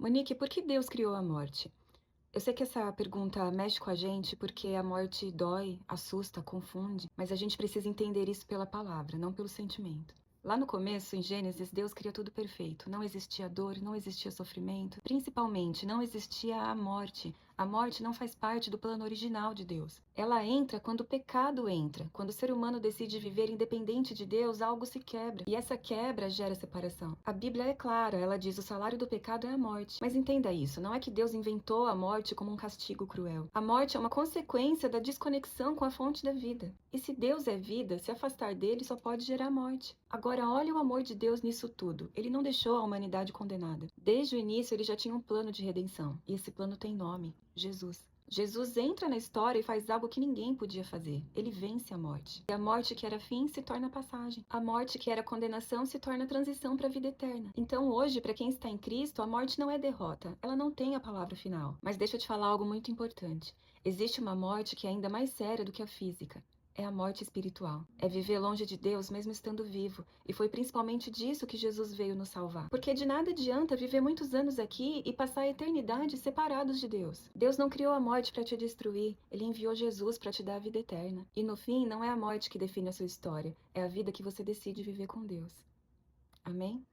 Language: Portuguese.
Monique, por que Deus criou a morte? Eu sei que essa pergunta mexe com a gente porque a morte dói, assusta, confunde, mas a gente precisa entender isso pela palavra, não pelo sentimento. Lá no começo, em Gênesis, Deus cria tudo perfeito. Não existia dor, não existia sofrimento, principalmente não existia a morte. A morte não faz parte do plano original de Deus. Ela entra quando o pecado entra. Quando o ser humano decide viver independente de Deus, algo se quebra. E essa quebra gera separação. A Bíblia é clara, ela diz: o salário do pecado é a morte. Mas entenda isso, não é que Deus inventou a morte como um castigo cruel. A morte é uma consequência da desconexão com a fonte da vida. E se Deus é vida, se afastar dele só pode gerar morte. Agora, olha o amor de Deus nisso tudo. Ele não deixou a humanidade condenada. Desde o início, ele já tinha um plano de redenção. E esse plano tem nome: Jesus. Jesus entra na história e faz algo que ninguém podia fazer. Ele vence a morte. E a morte que era fim se torna passagem. A morte que era condenação se torna transição para a vida eterna. Então hoje, para quem está em Cristo, a morte não é derrota. Ela não tem a palavra final. Mas deixa eu te falar algo muito importante. Existe uma morte que é ainda mais séria do que a física. É a morte espiritual. É viver longe de Deus mesmo estando vivo. E foi principalmente disso que Jesus veio nos salvar. Porque de nada adianta viver muitos anos aqui e passar a eternidade separados de Deus. Deus não criou a morte para te destruir. Ele enviou Jesus para te dar a vida eterna. E no fim, não é a morte que define a sua história. É a vida que você decide viver com Deus. Amém?